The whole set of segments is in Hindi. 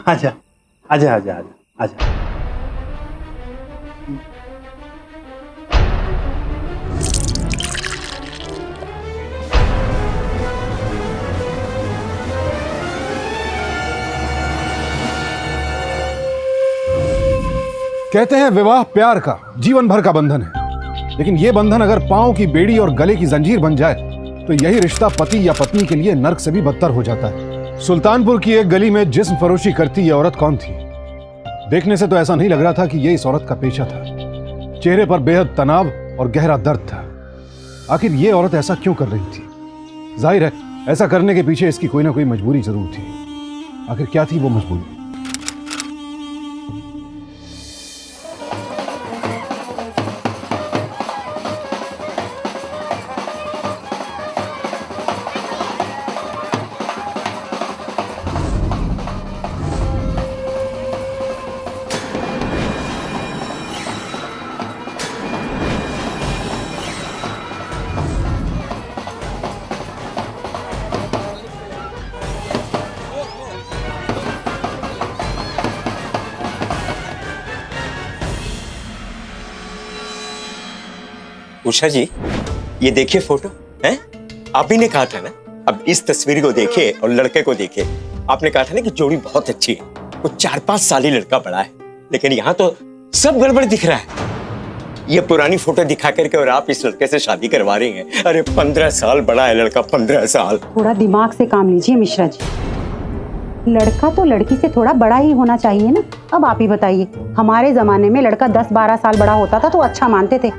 आजा आजा आजा आजा आजा। कहते हैं विवाह प्यार का जीवन भर का बंधन है, लेकिन यह बंधन अगर पांव की बेड़ी और गले की जंजीर बन जाए तो यही रिश्ता पति या पत्नी के लिए नर्क से भी बदतर हो जाता है। सुल्तानपुर की एक गली में जिस्म फरोशी करती यह औरत कौन थी? देखने से तो ऐसा नहीं लग रहा था कि यह इस औरत का पेशा था। चेहरे पर बेहद तनाव और गहरा दर्द था। आखिर यह औरत ऐसा क्यों कर रही थी? जाहिर है ऐसा करने के पीछे इसकी कोई ना कोई मजबूरी जरूर थी। आखिर क्या थी वो मजबूरी? उषा जी, ये देखिए फोटो है। आप ही ने कहा था ना, अब इस तस्वीर को देखे और लड़के को देखे। आपने कहा था ना कि जोड़ी बहुत अच्छी है। वो 4-5 साल ही लड़का बड़ा है, लेकिन यहाँ तो सब गड़बड़ दिख रहा है। ये पुरानी फोटो दिखा करके और आप इस लड़के से शादी करवा रही हैं। अरे 15 साल बड़ा है लड़का, 15 साल। थोड़ा दिमाग से काम लीजिए मिश्रा जी। लड़का तो लड़की से थोड़ा बड़ा ही होना चाहिए ना। अब आप ही बताइए, हमारे जमाने में लड़का 10-12 साल बड़ा होता था तो अच्छा मानते थे।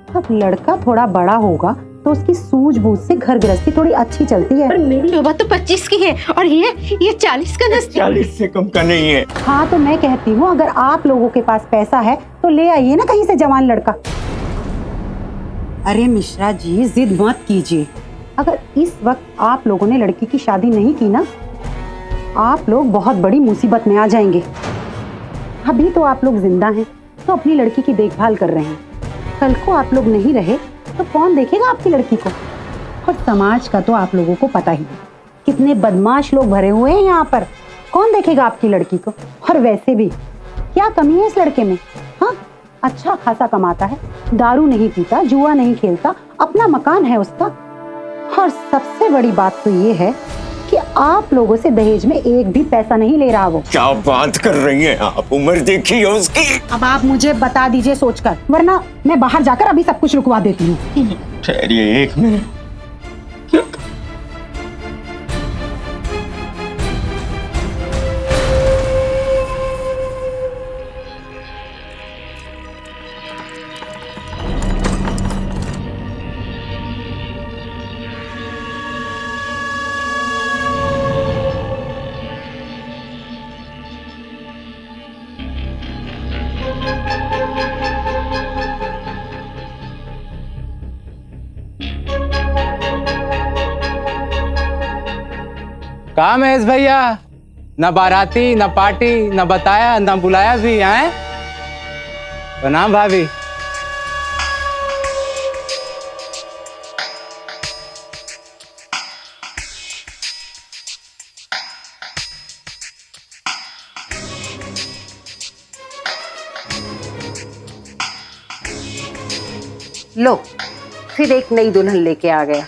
अब लड़का थोड़ा बड़ा होगा तो उसकी सूझबूझ से घर गृहस्थी थोड़ी अच्छी चलती है। पर मेरी शोभा तो 25 की है और ये 40 का नस्ती। 40 से कम का नहीं है। हाँ तो मैं कहती हूँ, अगर आप लोगों के पास पैसा है तो ले आइए ना कहीं से जवान लड़का। अरे मिश्रा जी, जिद मत कीजिए। अगर इस वक्त आप लोगों ने लड़की की शादी नहीं की ना, आप लोग बहुत बड़ी मुसीबत में आ जाएंगे। अभी तो आप लोग जिंदा हैं तो अपनी लड़की की देखभाल कर रहे हैं। कल को आप लोग नहीं रहे तो कौन देखेगा आपकी लड़की को? और समाज का तो आप लोगों को पता ही है, कितने बदमाश लोग भरे हुए हैं यहाँ पर। कौन देखेगा आपकी लड़की को? और वैसे भी क्या कमी है इस लड़के में? हाँ, अच्छा खासा कमाता है, दारू नहीं पीता, जुआ नहीं खेलता, अपना मकान है उसका। और सबसे बड़ी बात तो ये है कि आप लोगों से दहेज में एक भी पैसा नहीं ले रहा वो। क्या बात कर रही हैं आप? उम्र देखी है उसकी। अब आप मुझे बता दीजिए सोचकर, वरना मैं बाहर जाकर अभी सब कुछ रुकवा देती हूँ। ठहरिए 1 मिनट। कहाँ महेश भैया? न बाराती, न पार्टी, न बताया, न बुलाया भी हैं। प्रणाम भाभी। लो, फिर एक नई दुल्हन लेके आ गया।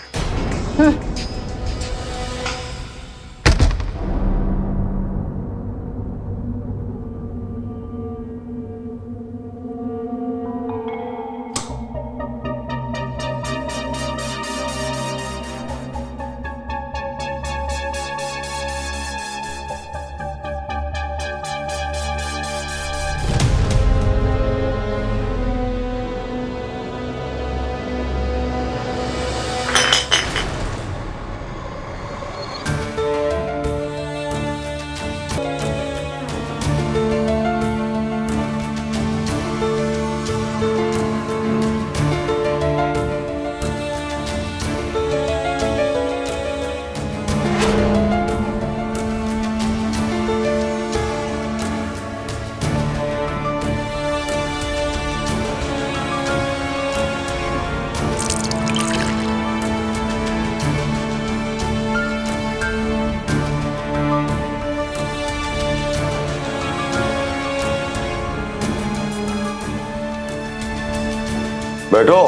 बैठो।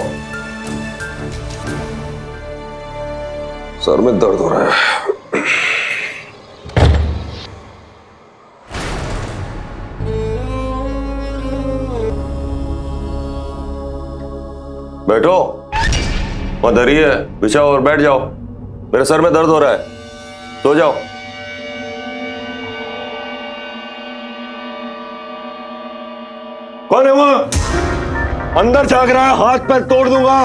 सर में दर्द हो रहा है। बैठो, वहां दरी है, बिछाओ और बैठ जाओ। मेरे सर में दर्द हो रहा है, सो जाओ। कौन है वहां? अंदर झांक रहा है, हाथ पैर तोड़ दूंगा।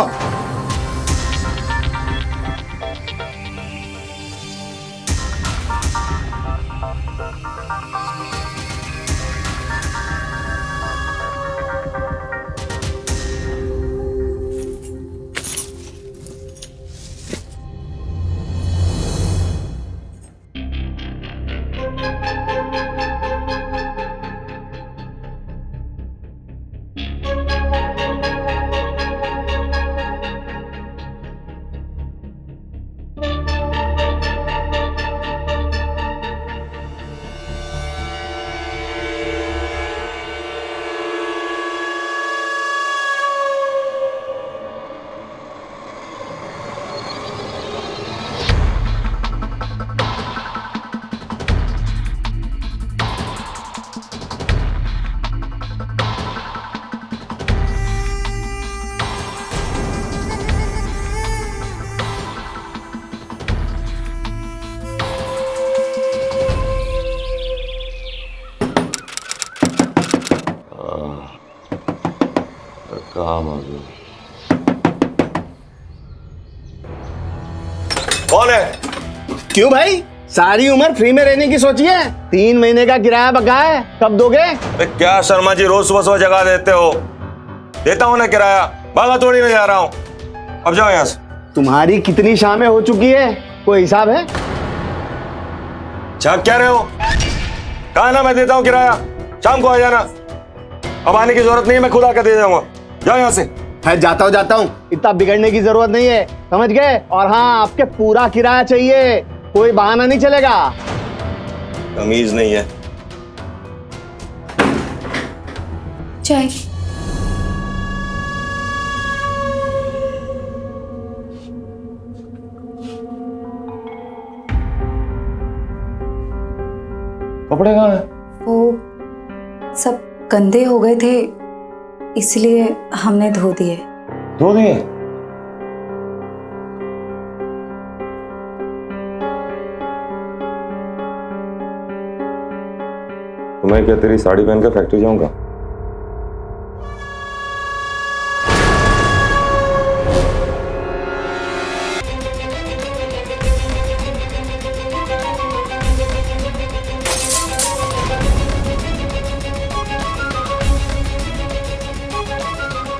काम आ गया। कौन है? क्यों भाई, सारी उम्र फ्री में रहने की सोची है? 3 महीने का किराया बका है, कब दोगे? अरे क्या शर्मा जी, रोज सुबह सुबह जगा देते हो। देता हूं ना किराया, भागा थोड़ी नहीं जा रहा हूं। अब जाओ यहां से। तुम्हारी कितनी शामें हो चुकी है, कोई हिसाब है? झांक क्या रहे हो? कहा ना मैं देता हूं किराया, शाम को आ जाना। अब आने की जरूरत नहीं है, मैं खुद आकर दे जाऊंगा। जाओ यहां से। है, जाता हूँ, इतना बिगड़ने की जरूरत नहीं है, समझ गए? और हाँ, आपके पूरा किराया चाहिए, कोई बहाना नहीं चलेगा। तमीज नहीं है। चाय। कपड़े कहाँ हैं? वो सब गंदे हो गए थे, इसलिए हमने धो दिए। धो दिए? तो मैं क्या तेरी साड़ी पहन कर फैक्ट्री जाऊंगा?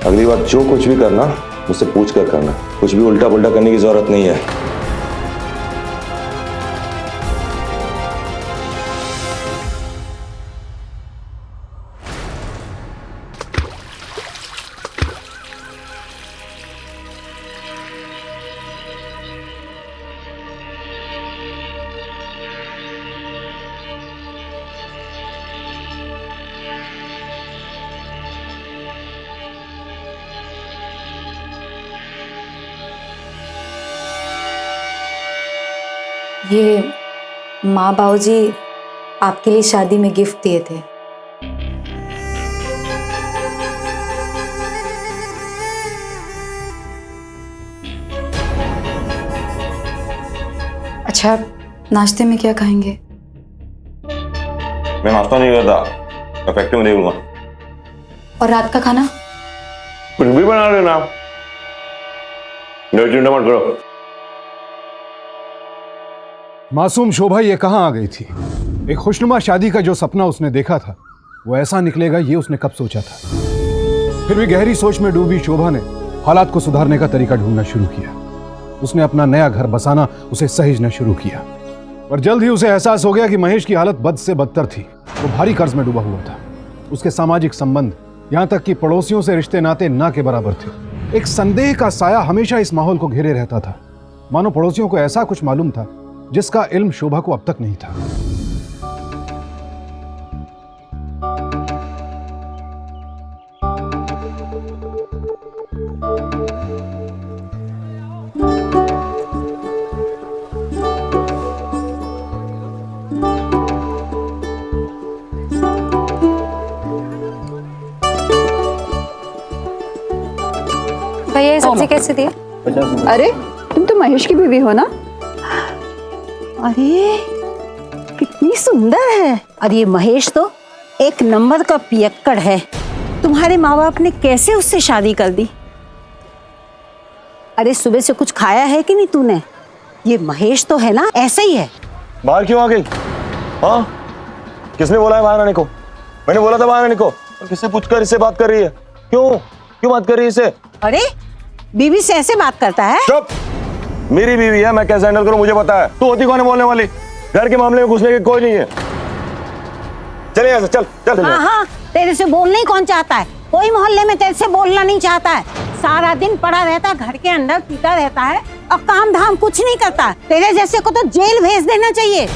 अगली बार जो कुछ भी करना मुझसे पूछ कर करना, कुछ भी उल्टा पुल्टा करने की जरूरत नहीं है। ये माँ बाबूजी आपके लिए शादी में गिफ्ट दिए थे। अच्छा, नाश्ते में क्या खाएंगे? मैं नाश्ता नहीं करता, मैं फैक्ट्री में देखूंगा। और रात का खाना? कुछ भी बना लेना, चिंता मत करो। मासूम शोभा ये कहां आ गई थी? एक खुशनुमा शादी का जो सपना उसने देखा था वो ऐसा निकलेगा ये उसने कब सोचा था? फिर भी गहरी सोच में डूबी शोभा ने हालात को सुधारने का तरीका ढूंढना शुरू किया। उसने अपना नया घर बसाना उसे सहेजना शुरू किया, पर जल्द ही उसे एहसास हो गया कि महेश की हालत बद से बदतर थी। वो भारी कर्ज में डूबा हुआ था। उसके सामाजिक संबंध, यहां तक कि पड़ोसियों से रिश्ते नाते ना के बराबर थे। एक संदेह का साया हमेशा इस माहौल को घेरे रहता था, मानो पड़ोसियों को ऐसा कुछ मालूम था जिसका इल्म शोभा को अब तक नहीं था। पैसे दिए? अरे तुम तो महेश की बीवी हो ना? अरे कितनी सुंदर है। और ये महेश तो एक नंबर का पियक्कड़ है। तुम्हारे माँ बाप ने कैसे उससे शादी कर दी? अरे सुबह से कुछ खाया है कि नहीं तूने? ये महेश तो है ना, ऐसे ही है। बाहर क्यों आ गई? हाँ, किसने बोला है बाहर आने को? मैंने बोला था बाहर आने को। और किससे पूछकर इससे बात कर रही है? क्यों बात कर रही है इससे? अरे बीवी से ऐसे बात करता है? चुप! मेरी बीवी है, मैं कैसे हैंडल करूं मुझे पता है। तू होती कौन है बोलने वाली? घर के मामले में घुसने की कोई नहीं है। चले यहाँ से, चल। हाँ हाँ, तेरे से बोलना ही कौन चाहता है? कोई मोहल्ले में तेरे से बोलना नहीं चाहता है। सारा दिन पड़ा रहता है घर के अंदर, पीता रहता है और काम धाम कुछ नहीं करता। तेरे जैसे को तो जेल भेज देना चाहिए।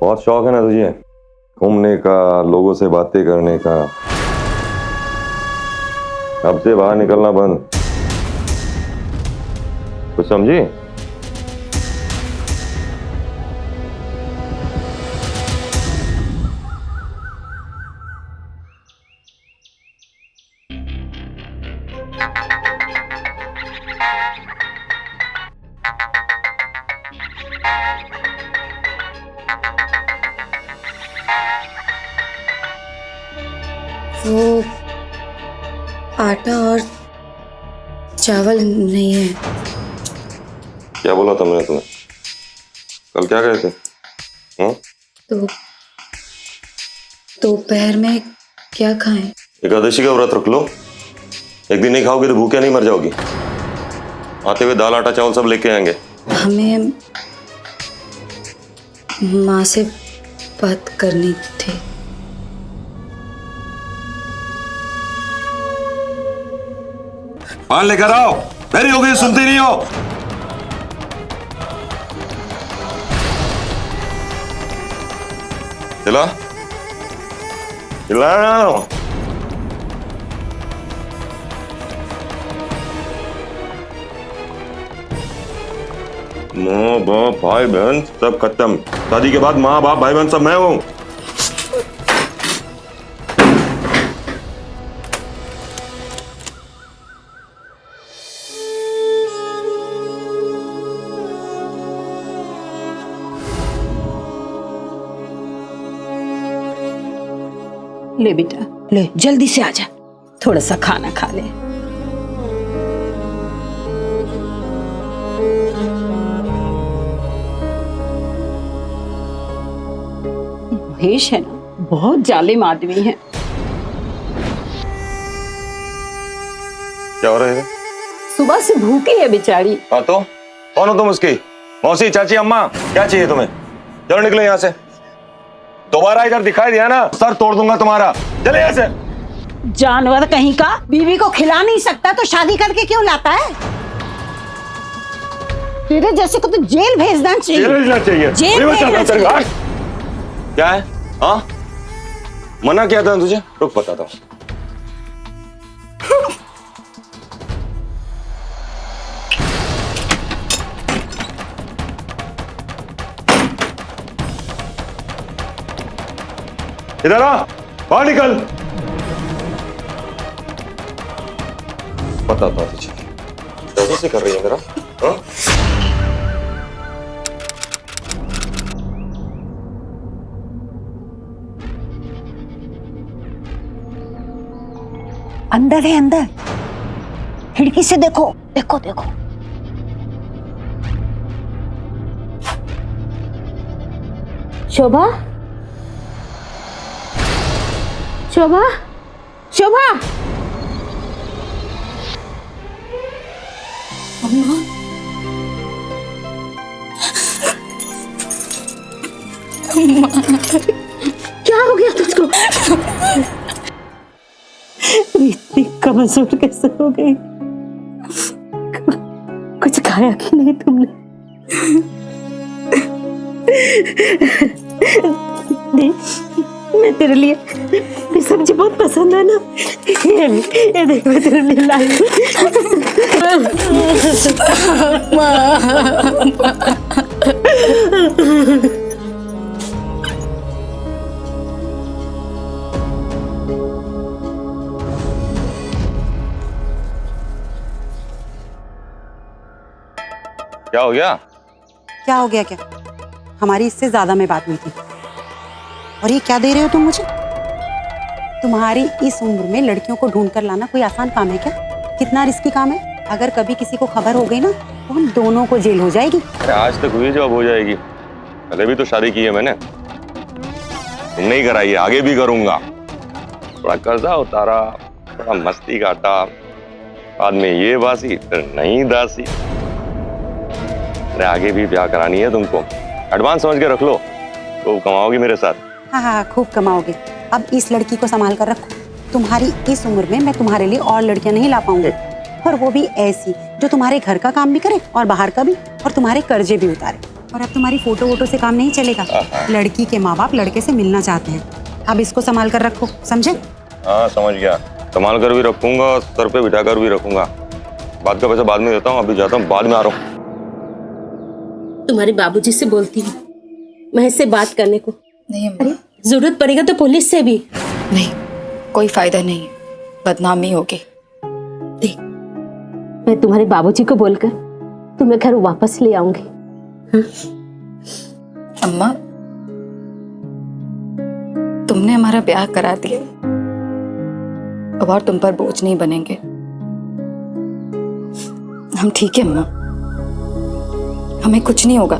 बहुत शौक है ना तुझे घूमने का, लोगों से बातें करने का। अब से बाहर निकलना बंद। कुछ समझी? वो आटा और चावल नहीं है। क्या बोला था मैंने तुम्हें? कल क्या कहे थे? तो दोपहर में क्या खाएं? एकादशी का व्रत रख लो। एक दिन नहीं खाओगे तो भूखे नहीं मर जाओगी। आते हुए दाल आटा चावल सब लेके आएंगे। हमें माँ से बात करनी थी। पान लेकर आओ। मेरी हो गई, सुनती नहीं हो? चिल्ला माँ बाप भाई बहन सब खत्म। शादी के बाद माँ बाप भाई बहन सब मैं हूं। ले बेटा, ले जल्दी से आजा, थोड़ा सा खाना खा ले। महेश है ना, बहुत जालिम आदमी है। क्या हो रहा है? सुबह से भूखी है बेचारी। हाँ तो कौन हो तुम उसकी? मौसी, चाची, अम्मा, क्या चाहिए तुम्हें? चलो निकलो यहाँ से। दोबारा इधर दिखाई दिया ना सर तोड़ दूंगा तुम्हारा। चले यहाँ से। जानवर कहीं का, बीवी को खिला नहीं सकता तो शादी करके क्यों लाता है? तेरे जैसे को तो जेल भेजना चाहिए। जेल भेजना चाहिए। जेल भेजना चाहिए। क्या है? हाँ, मना किया था तुझे। रुक बताता हूँ। इधर आ, बाहर निकल। बताता हूँ तुझे कैसे से कर रही है मेरा। हाँ? अंदर है, अंदर। खिड़की से देखो, देखो देखो। शोभा, शोभा, शोभा। अम्मा, क्या हो गया तुझको? इतनी कमजोर कैसे हो गई? कुछ खाया कि नहीं तुमने? मैं तेरे लिए ये सब्जी बहुत पसंद है ना, ये देख मैं तेरे लिए लाई हूँ। क्या हो गया? क्या हो गया क्या? हमारी इससे ज्यादा में बात हुई थी। और ये क्या दे रहे हो तुम मुझे? तुम्हारी इस उम्र में लड़कियों को ढूंढ कर लाना कोई आसान काम है क्या? कितना रिस्की काम है। अगर कभी किसी को खबर हो गई ना तो हम दोनों को जेल हो जाएगी। अरे आज तक हुई जो अब हो जाएगी। पहले भी तो शादी की है मैंने, तुमने ही कराई है, आगे भी करूंगा। थोड़ा कर्जा उतारा, थोड़ा मस्ती काटा, बाद में ये बासी फिर नई दासी। अरे आगे भी ब्याह करानी है तुमको, एडवांस समझ के रख लो, तो कमाओगी मेरे साथ। हाँ हाँ खूब कमाओगे। अब इस लड़की को संभाल कर रखो। तुम्हारी इस उम्र में मैं तुम्हारे लिए और लड़कियां नहीं ला पाऊंगी, और वो भी ऐसी जो तुम्हारे घर का काम भी करे और बाहर का भी, और तुम्हारे कर्जे भी उतारे। और अब तुम्हारी फोटो वोटो से काम नहीं चलेगा। लड़की के माँ बाप लड़के से मिलना चाहते हैं। अब इसको संभाल कर रखो, समझे? हाँ समझ गया, संभाल कर भी रखूंगा, सर पे बिठा कर भी रखूंगा। बाद का पैसा बाद में देता हूँ, अभी जाता हूँ, बाद में आ रहा हूँ। तुम्हारे बाबूजी से बोलती हूँ महेश से बात करने को। नहीं अम्मा, जरूरत पड़ेगा तो पुलिस से भी। नहीं, कोई फायदा नहीं है, बदनामी होगी। देख, मैं तुम्हारे बाबूजी को बोलकर तुम्हें घर वापस ले आऊंगी। हाँ? अम्मा, तुमने हमारा ब्याह करा दिया, अब और तुम पर बोझ नहीं बनेंगे। हम ठीक है अम्मा, हमें कुछ नहीं होगा।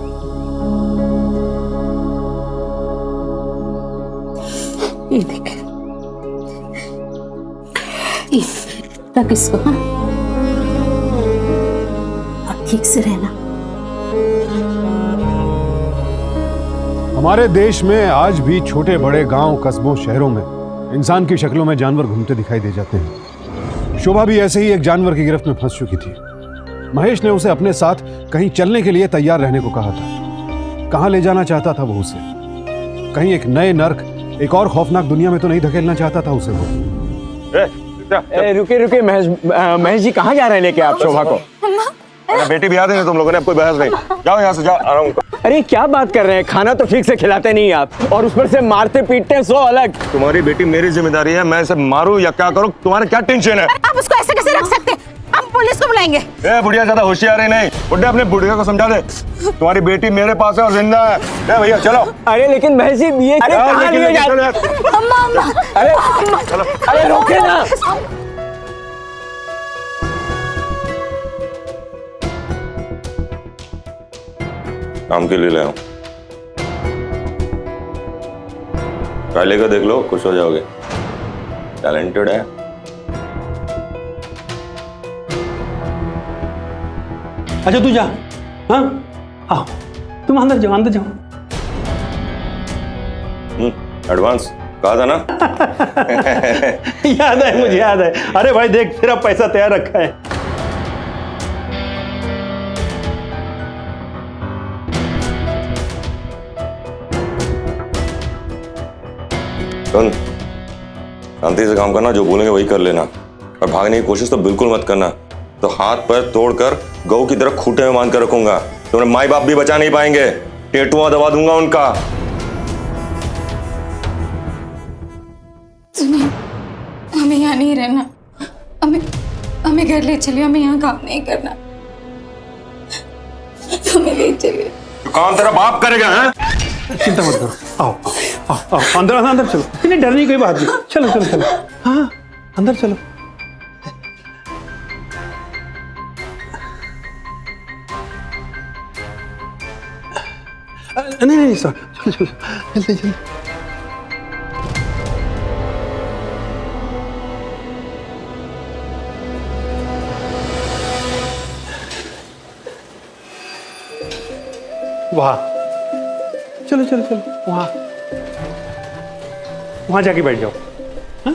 ये देख, ये रख इसको। हाँ, अब ठीक से रहना। हमारे देश में आज भी छोटे बड़े गांव, कस्बों, शहरों में इंसान की शक्लों में जानवर घूमते दिखाई दे जाते हैं। शोभा भी ऐसे ही एक जानवर की गिरफ्त में फंस चुकी थी। महेश ने उसे अपने साथ कहीं चलने के लिए तैयार रहने को कहा था। कहां ले जाना चाहता था वो उसे? कहीं एक नए नर्क, एक और खौफनाक दुनिया में तो नहीं धकेलना चाहता था उसे वो? रुके रुके, महेश जी कहाँ जा रहे हैं लेके आप शोभा को? बेटी भी आ देंगे तुम लोगों ने, अब कोई बहस नहीं। जाओ यहाँ से, जाओ, आ रहा हूँ। अरे क्या बात कर रहे हैं, खाना तो ठीक से खिलाते नहीं आप, और उस पर से मारते पीटते हैं 100 अलग। तुम्हारी बेटी मेरी जिम्मेदारी है, मैं इसे मारूं या क्या करूं, तुम्हारे क्या टेंशन है? आप उसको ऐसे कैसे रख सकते हैं? हम पुलिस को बुलाएंगे। ए बुढ़िया, ज्यादा होशियार ही नहीं। बुढ़िया, अपने बुढ़िया को समझा दे, तुम्हारी बेटी मेरे पास है और जिंदा है। ए भैया चलो। अरे लेकिन महेश जी, ये कहाँ लिए जा रहे हैं? अरे रोके ना। काम के लिए ले आऊं, ट्राई लेकर देख लो, खुश हो जाओगे। टैलेंटेड है। अच्छा तू जा। हाँ आओ, तुम अंदर जाओ, अंदर जाओ। एडवांस कहा था ना। याद है, मुझे याद है। अरे भाई देख, तेरा पैसा तैयार रखा है। सुन, शांति से काम करना, जो बोलेंगे वही कर लेना, और भागने की कोशिश तो बिल्कुल मत करना, तो हाथ पैर तोड़कर गऊ की तरह खूंटे में बांध कर रखूंगा। तुम्हारे माई बाप भी बचा नहीं पाएंगे, टेटुआ दबा दूंगा उनका। सुनिए, हमें यहाँ नहीं रहना, हमें घर ले चलिए, हमें यहाँ काम नहीं करना, हमें ले चलिए। तो काम तेरा बाप करेगा है? चिंता मत करो, आओ आओ आओ, अंदर अंदर चलो। नहीं, डरने की कोई बात नहीं, चलो चलो चलो। हाँ अंदर चलो। नहीं नहीं सर, चलो चलो, जल्दी जल्दी। वाह, चलो चलो चलो, वहां जाके बैठ जाओ। हाँ?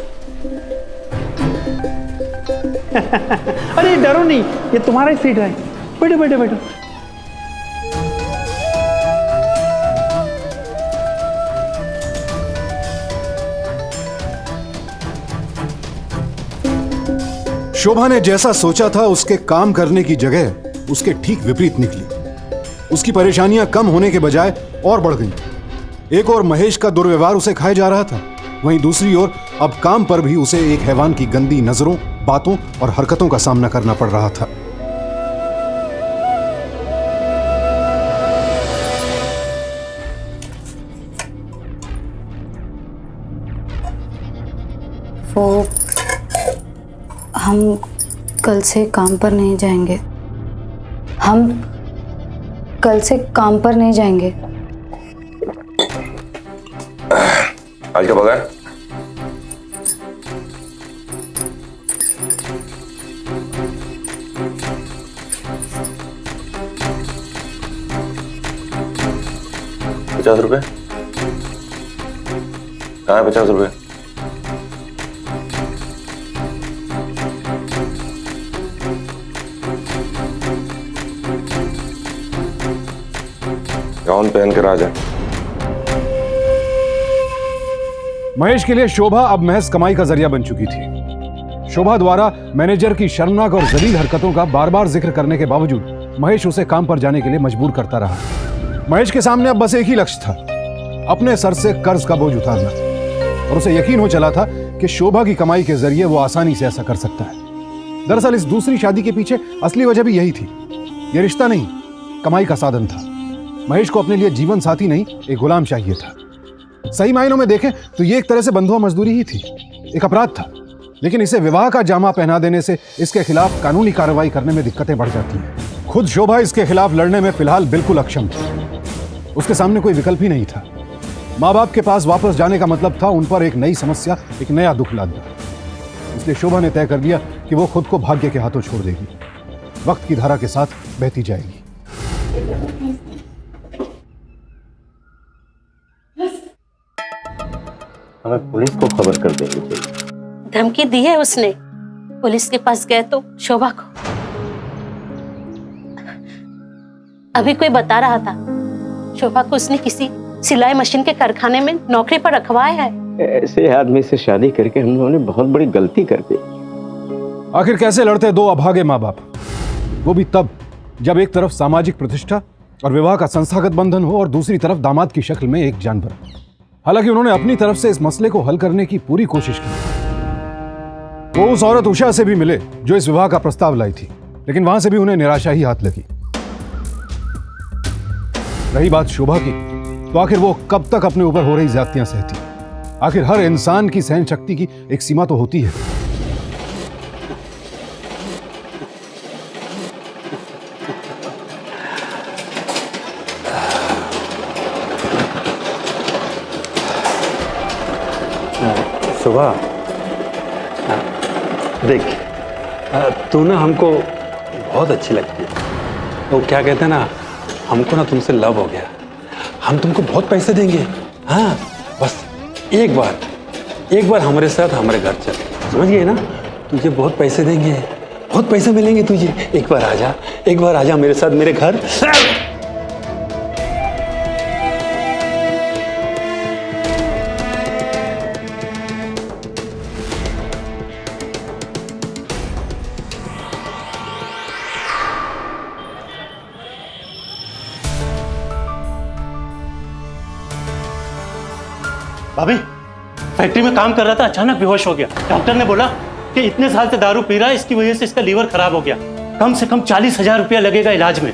अरे डरो नहीं, ये तुम्हारा ही सीट है। बैठो बैठो बैठो। शोभा ने जैसा सोचा था उसके काम करने की जगह उसके ठीक विपरीत निकली। उसकी परेशानियां कम होने के बजाय और बढ़ गईं। एक और महेश का दुर्व्यवहार उसे खाए जा रहा था, वहीं दूसरी ओर अब काम पर भी उसे एक हैवान की गंदी नजरों, बातों और हरकतों का सामना करना पड़ रहा था। वो हम कल से काम पर नहीं जाएंगे। हम कल से काम पर नहीं जाएंगे। आज का पगार? ₹50? कहाँ है ₹50? गाउन पहन कर आ जा। महेश के लिए शोभा अब महज कमाई का जरिया बन चुकी थी। शोभा द्वारा मैनेजर की शर्मनाक और जलील हरकतों का बार बार जिक्र करने के बावजूद महेश उसे काम पर जाने के लिए मजबूर करता रहा। महेश के सामने अब बस एक ही लक्ष्य था, अपने सर से कर्ज का बोझ उतारना, और उसे यकीन हो चला था कि शोभा की कमाई के जरिए वो आसानी से ऐसा कर सकता है। दरअसल इस दूसरी शादी के पीछे असली वजह भी यही थी। यह रिश्ता नहीं, कमाई का साधन था। महेश को अपने लिए जीवन साथी नहीं, एक गुलाम चाहिए था। सही मायनों में देखें तो ये एक तरह से बंधुआ मजदूरी ही थी, एक अपराध था। लेकिन इसे विवाह का जामा पहना देने से इसके खिलाफ कानूनी कार्रवाई करने में दिक्कतें बढ़ जाती हैं। खुद शोभा इसके खिलाफ लड़ने में फिलहाल बिल्कुल अक्षम थी। उसके सामने कोई विकल्प ही नहीं था। माँ बाप के पास वापस जाने का मतलब था उन पर एक नई समस्या, एक नया दुख लादना। इसलिए शोभा ने तय कर लिया कि वो खुद को भाग्य के हाथों छोड़ देगी, वक्त की धारा के साथ बहती जाएगी। हमें पुलिस को खबर कर देनी चाहिए। धमकी दी है उसने। पुलिस के पास गए तो शोभा को अभी कोई बता रहा था शोभा को उसने किसी सिलाई मशीन के कारखाने में नौकरी पर रखवाया है। ऐसे आदमी से शादी करके हम लोगों ने बहुत बड़ी गलती कर दी। आखिर कैसे लड़ते दो अभागे माँ बाप, वो भी तब जब एक तरफ सामाजिक प्रतिष्ठा और विवाह का संस्थागत बंधन हो और दूसरी तरफ दामाद की शक्ल में एक जानवर। हालांकि उन्होंने अपनी तरफ से इस मसले को हल करने की पूरी कोशिश की। वो उस औरत उषा से भी मिले जो इस विवाह का प्रस्ताव लाई थी, लेकिन वहां से भी उन्हें निराशा ही हाथ लगी। रही बात शोभा की, तो आखिर वो कब तक अपने ऊपर हो रही ज्यादतियां सहती? आखिर हर इंसान की सहन शक्ति की एक सीमा तो होती है। शोभा, देख, तू ना हमको बहुत अच्छी लगती है। वो क्या कहते हैं ना, हमको ना तुमसे लव हो गया। हम तुमको बहुत पैसे देंगे। हाँ, बस एक बार हमारे साथ हमारे घर चल, समझ गए ना? तुझे बहुत पैसे देंगे, बहुत पैसे मिलेंगे तुझे। एक बार आजा मेरे साथ मेरे घर। भाभी, फैक्ट्री में काम कर रहा था, अचानक बेहोश हो गया। डॉक्टर ने बोला कि इतने साल से दारू पी रहा है, इसकी वजह से इसका लीवर खराब हो गया। कम से कम 40,000 रुपया लगेगा इलाज में।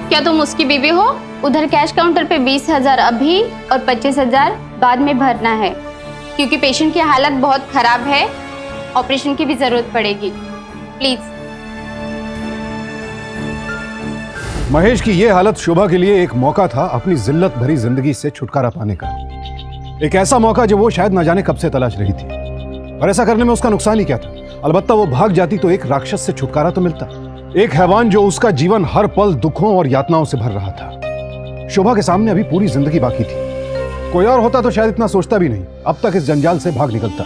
क्या तुम उसकी बीवी हो? उधर कैश काउंटर पे 20,000 अभी और 25,000 बाद में भरना है, क्योंकि पेशेंट की हालत बहुत खराब है, ऑपरेशन की भी जरूरत पड़ेगी। प्लीज। महेश की यह हालत शोभा के लिए एक मौका था अपनी जिल्लत भरी जिंदगी से छुटकारा पाने का। एक ऐसा मौका जो वो शायद न जाने कब से तलाश रही थी। और ऐसा करने में उसका नुकसान ही क्या था? अलबत्ता वो भाग जाती तो एक राक्षस से छुटकारा तो मिलता, एक हैवान जो उसका जीवन हर पल दुखों और यातनाओं से भर रहा था। शोभा के सामने अभी पूरी जिंदगी बाकी थी। कोई और होता तो शायद इतना सोचता भी नहीं, अब तक इस जंजाल से भाग निकलता।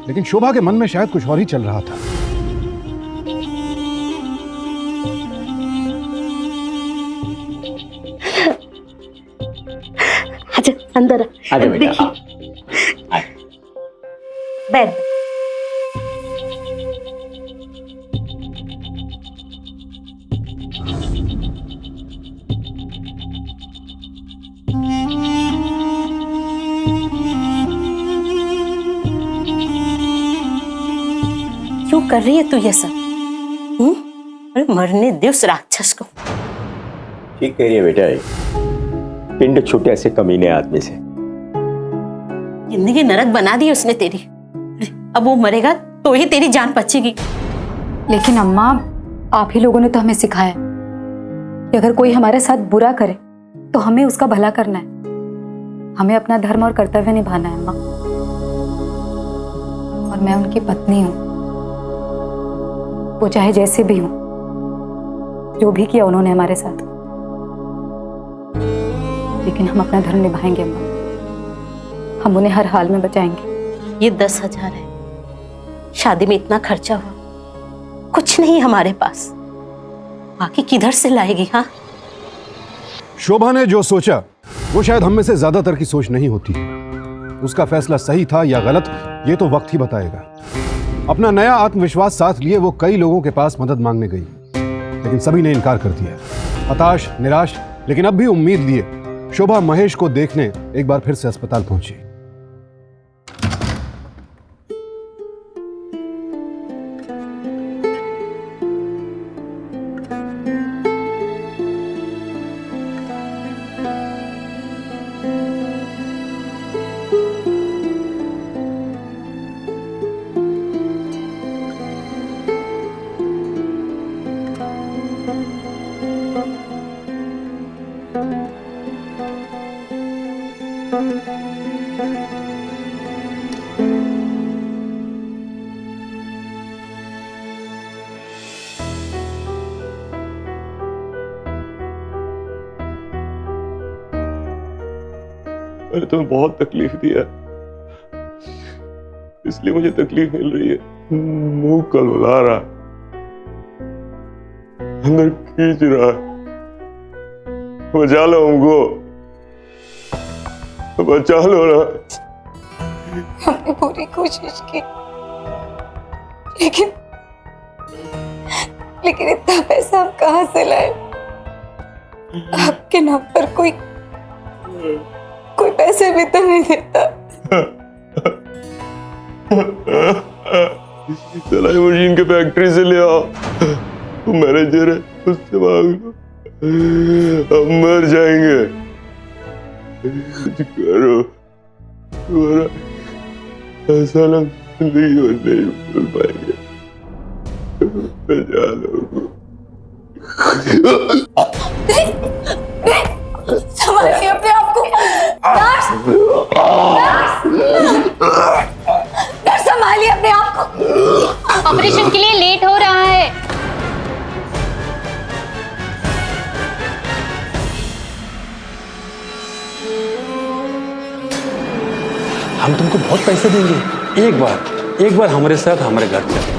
लेकिन शोभा के मन में शायद कुछ और ही चल रहा था। आजा अंदर आजा बेटा, देखिए। बैठ। कर रही है तू ये सब? अरे मरने दे उस राक्षस को। ठीक कह रही है बेटा, पिंड छूटे ऐसे कमीने आदमी से। जिंदगी नरक बना दी उसने तेरी। अब वो मरेगा तो ही तेरी जान बचेगी। लेकिन अम्मा, आप ही लोगों ने तो हमें सिखाया कि अगर कोई हमारे साथ बुरा करे तो हमें उसका भला करना है। हमें अपना धर्म और कर्तव्य निभाना है अम्मा। और मैं उनकी पत्नी हूं, वो चाहे जैसे भी हूं, जो भी किया उन्होंने हमारे साथ, लेकिन हम अपना धर्म निभाएंगे अम्मा। हम उन्हें हर हाल में बचाएंगे। ये 10,000 है, शादी में इतना खर्चा हुआ, कुछ नहीं हमारे पास, बाकी किधर से लाएगी? हाँ, शोभा ने जो सोचा वो शायद हम में से ज्यादातर की सोच नहीं होती। उसका फैसला सही था या गलत, ये तो वक्त ही बताएगा। अपना नया आत्मविश्वास साथ लिए वो कई लोगों के पास मदद मांगने गई, लेकिन सभी ने इनकार कर दिया। हताश, निराश, लेकिन अब भी उम्मीद लिए शोभा महेश को देखने एक बार फिर से अस्पताल पहुंची। मैंने तुम्हें बहुत तकलीफ दिया, इसलिए मुझे तकलीफ मिल रही है। मुंह कलवला रहा, अंदर खींच रहा। बचा लो हमको, बचा लो ना। हमने पूरी कोशिश की, लेकिन इतना पैसा हम कहाँ से लाए? आपके नाम पर कोई पैसे भी तो नहीं देता। सिलाई मशीन के फैक्ट्री से ले आओ, मैनेजर है उससे मांग लो, हम मर जाएंगे। करो, तुम्हारा ऐसा ना नहीं भूल पाएंगे। बचा लो। संभालिए अपने आप को। नर्स, संभालिए अपने आप को। ऑपरेशन के लिए लेट हो रहा है। हम तुमको बहुत पैसे देंगे। एक बार हमारे साथ हमारे घर चलो।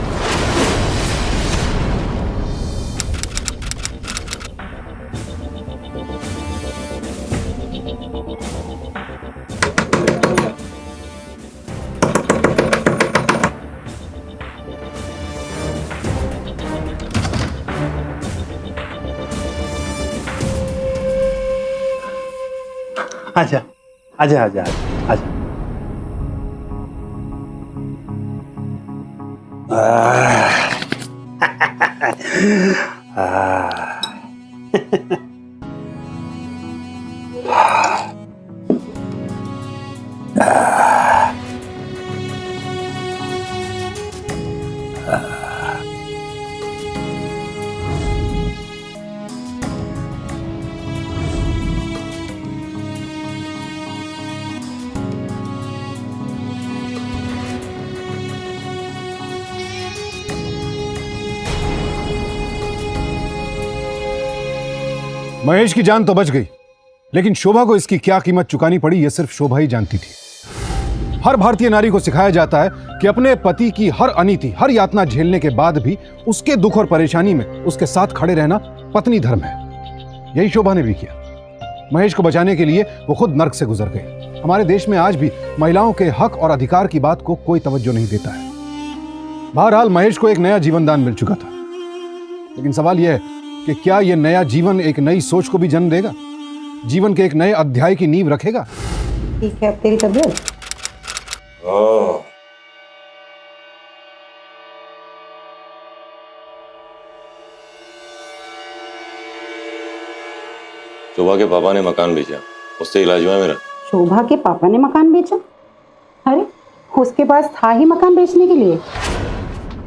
आजा आजा आजा आजा। महेश की जान तो बच गई, लेकिन शोभा को इसकी क्या कीमत चुकानी पड़ी यह सिर्फ शोभा ही जानती थी। हर भारतीय नारी को सिखाया जाता है कि अपने पति की हर अनीति, हर यातना झेलने के बाद भी उसके दुख और परेशानी में उसके साथ खड़े रहना पत्नी धर्म है। यही शोभा ने भी किया। महेश को बचाने के लिए वो खुद नर्क से गुजर गई। हमारे देश में आज भी महिलाओं के हक और अधिकार की बात को कोई तवज्जो नहीं देता है। बहरहाल महेश को एक नया जीवन दान मिल चुका था, लेकिन सवाल यह है कि क्या यह नया जीवन एक नई सोच को भी जन्म देगा, जीवन के एक नए अध्याय की नींव रखेगा? ठीक है, अब तेरी तबीयत? शोभा के पापा ने मकान बेचा, उससे इलाज हुआ मेरा। शोभा के पापा ने मकान बेचा? अरे उसके पास था ही मकान बेचने के लिए?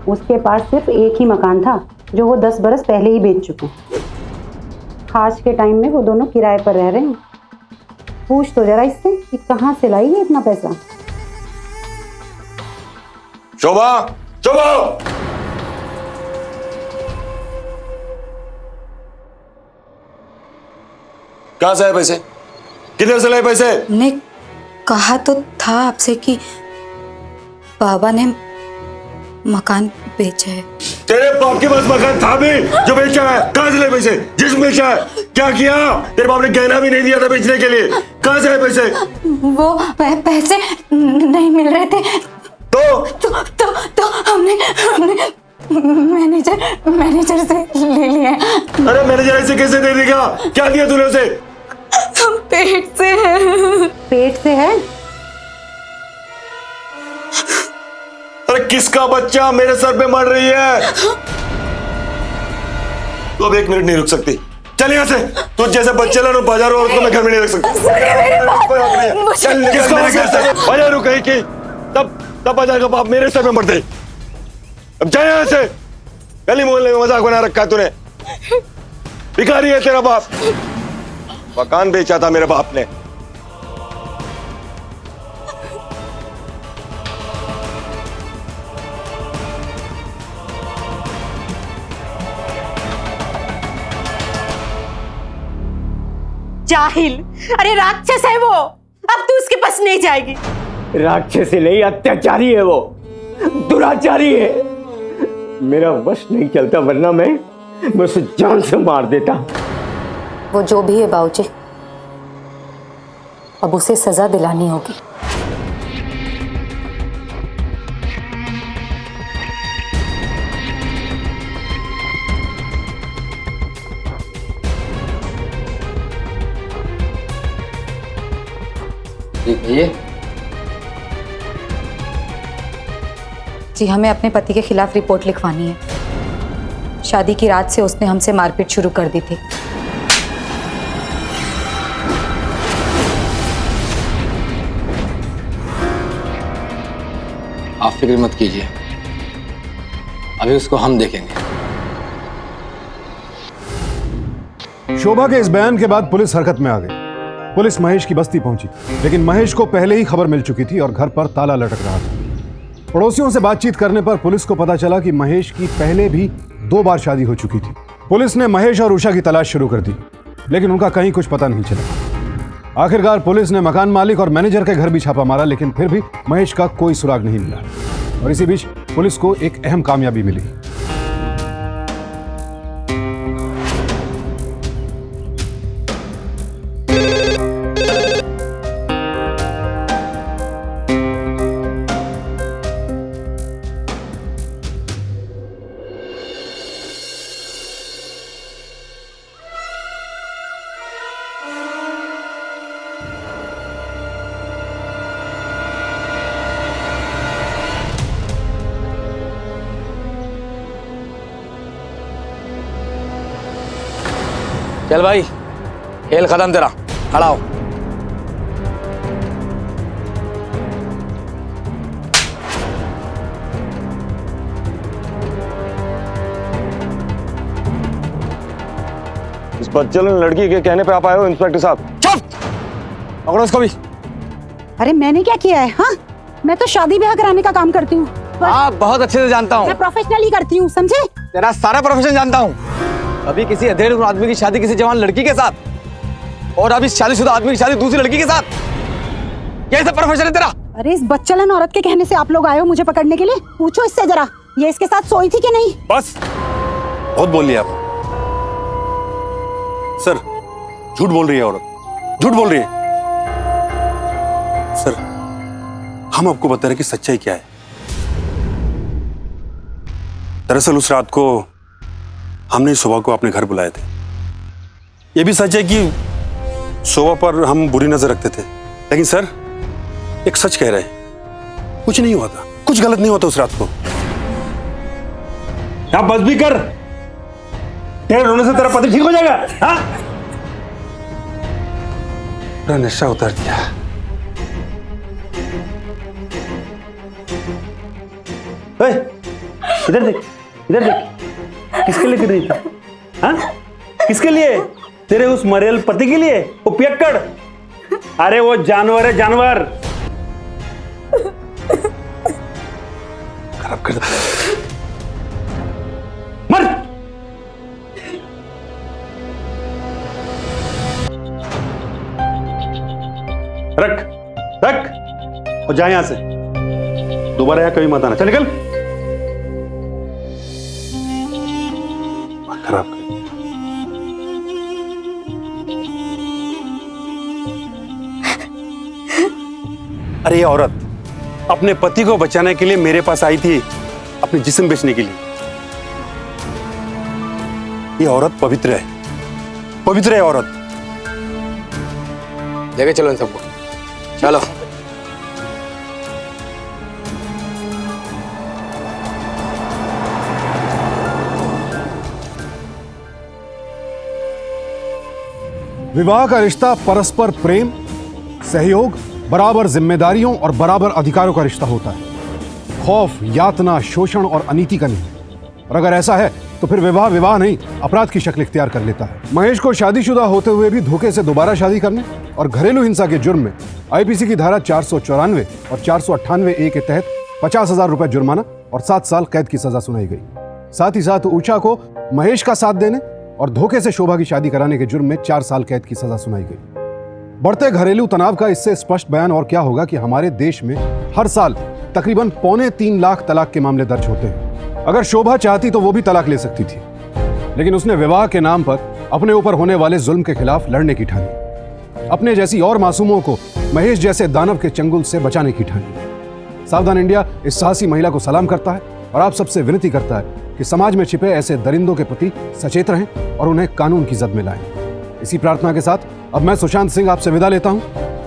उसके पास सिर्फ एक ही मकान था जो वो 10 बरस पहले ही बेच चुके। आज के टाइम में वो दोनों किराए पर रह रहे हैं। पूछ तो जरा इससे कि कहाँ से लाई है इतना पैसा। शोभा, शोभा! कहां से आए पैसे? किधर से लाए पैसे? ने कहा तो था आपसे कि बाबा ने मकान बेचा है। तेरे बाप के पास मकान था भी जो बेचा है? कहां से लाए पैसे? जिस बेचा है क्या किया? तेरे बाप ने गहना भी नहीं दिया था बेचने के लिए। कहां से आए पैसे? वो पैसे नहीं मिल रहे थे तो हमने मैनेजर से ले लिया। अरे मैनेजर ऐसे कैसे दे देगा? क्या दिया तूने उसे? पेट से है। पेट से है? अरे किसका बच्चा मेरे सर पे मर रही है? तू अब 1 मिनट नहीं रुक सकती। चल यहाँ से। तुझ जैसे बच्चे लाओ बाजारों औरत को मैं घर में नहीं रख सकता। चल किसका बाजार कहीं की तब बाजार का बाप मेरे सर पे मर दे। अब जाए यहाँ से। गली मोहल्ले में मजाक बना रखा है तूने। भिखारी है तेरा बाप। मकान बेचा था मेरे बाप ने। जाहिल, अरे राक्षस है वो। अब तू उसके पास नहीं जाएगी। राक्षस नहीं, अत्याचारी है वो, दुराचारी है। मेरा वश नहीं चलता वरना मैं उसे जान से मार देता। वो जो भी है बाबूजी, अब उसे सजा दिलानी होगी। ये जी, हमें अपने पति के खिलाफ रिपोर्ट लिखवानी है। शादी की रात से उसने हमसे मारपीट शुरू कर दी थी। आप फिक्र मत कीजिए, अभी उसको हम देखेंगे। शोभा के इस बयान के बाद पुलिस हरकत में आ गई। पुलिस महेश की बस्ती पहुंची, लेकिन महेश को पहले ही खबर मिल चुकी थी और घर पर ताला लटक रहा था। पड़ोसियों से बातचीत करने पर पुलिस को पता चला कि महेश की पहले भी 2 बार शादी हो चुकी थी। पुलिस ने महेश और उषा की तलाश शुरू कर दी, लेकिन उनका कहीं कुछ पता नहीं चला। आखिरकार पुलिस ने मकान मालिक और मैनेजर के घर भी छापा मारा, लेकिन फिर भी महेश का कोई सुराग नहीं मिला। और इसी बीच पुलिस को एक अहम कामयाबी मिली। चल भाई, खेल खत्म तेरा, खड़ा हो। इस बच्चेलों लड़की के कहने पे आप आए हो इंस्पेक्टर साहब? चुप, पकड़ो इसको भी। अरे मैंने क्या किया है? हाँ, मैं तो शादी ब्याह कराने का काम करती हूँ। हाँ, बहुत अच्छे से जानता हूँ। मैं प्रोफेशनली करती हूँ, समझे? तेरा सारा प्रोफेशन जानता हूँ। अभी किसी अधेड़ आदमी की शादी किसी जवान लड़की के साथ, और अभी शादीशुदा आदमी की शादी दूसरी लड़की के साथ। कैसा प्रोफेशन है तेरा? अरे इस बच्चलन औरत के कहने से आप लोग आए हो मुझे पकड़ने के लिए? पूछो इससे जरा, ये इसके साथ सोई थी कि नहीं? बस बहुत बोल लिया आप। सर, झूठ बोल रही है औरत, झूठ बोल रही है। सर, हम आपको बता रहे कि सच्चाई क्या है। दरअसल उस रात को हमने शोभा को अपने घर बुलाए थे। यह भी सच है कि शोभा पर हम बुरी नजर रखते थे, लेकिन सर एक सच कह रहे हैं, कुछ नहीं हुआ था, कुछ गलत नहीं हुआ था उस रात को। क्या बस भी कर, तेरे रोने से तेरा पति ठीक हो जाएगा? हाँ? पूरा नशा उतार दिया। ओए, इधर देख, इधर देख, किसके लिए कर रही था? हाँ? किसके लिए? तेरे उस मरेल पति के लिए? वो पियक्कड़? अरे वो जानवर है, जानवर। खराब कर दिया। मर। रख, रख और जा यहां से। दोबारा यहाँ कभी मत आना। चल निकल। खराब कर दिया। अरे ये औरत अपने पति को बचाने के लिए मेरे पास आई थी, अपने जिस्म बेचने के लिए। ये औरत पवित्र है, पवित्र है औरत। लेके चलो इन सबको, चलो। विवाह का रिश्ता परस्पर प्रेम, सहयोग, बराबर जिम्मेदारियों और बराबर अधिकारों का रिश्ता होता है। खौफ, यातना, शोषण और अनीति का नहीं। और अगर ऐसा है तो फिर विवाह विवाह नहीं, अपराध की शक्ल इख्तियार कर लेता है। महेश को शादीशुदा होते हुए भी धोखे से दोबारा शादी करने और घरेलू हिंसा के जुर्म में आईपीसी की धारा 494 और 498 ए के तहत 50,000 रुपए जुर्माना और 7 साल कैद की सजा सुनाई गई। साथ ही साथ ऊषा को महेश का साथ देने और धोखे से शोभा की शादी कराने के जुर्म में 4 साल कैद की सजा सुनाई गई। बढ़ते घरेलू तनाव का इससे स्पष्ट बयान और क्या होगा कि हमारे देश में हर साल तकरीबन 3.25 लाख तलाक के मामले दर्ज होते हैं। अगर शोभा चाहती तो वो भी तलाक ले सकती थी, लेकिन उसने विवाह के नाम पर अपने ऊपर होने वाले जुल्म के खिलाफ लड़ने की ठानी। अपने जैसी और मासूमों को महेश जैसे दानव के चंगुल से बचाने की ठानी। सावधान इंडिया इस साहसी महिला को सलाम करता है और आप सबसे विनती करता है कि समाज में छिपे ऐसे दरिंदों के प्रति सचेत रहें और उन्हें कानून की जद में लाएं। इसी प्रार्थना के साथ अब मैं सुशांत सिंह आपसे विदा लेता हूं।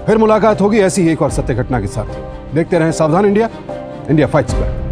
फिर मुलाकात होगी ऐसी ही एक और सत्य घटना के साथ। देखते रहें सावधान इंडिया, इंडिया फाइट्स बैक।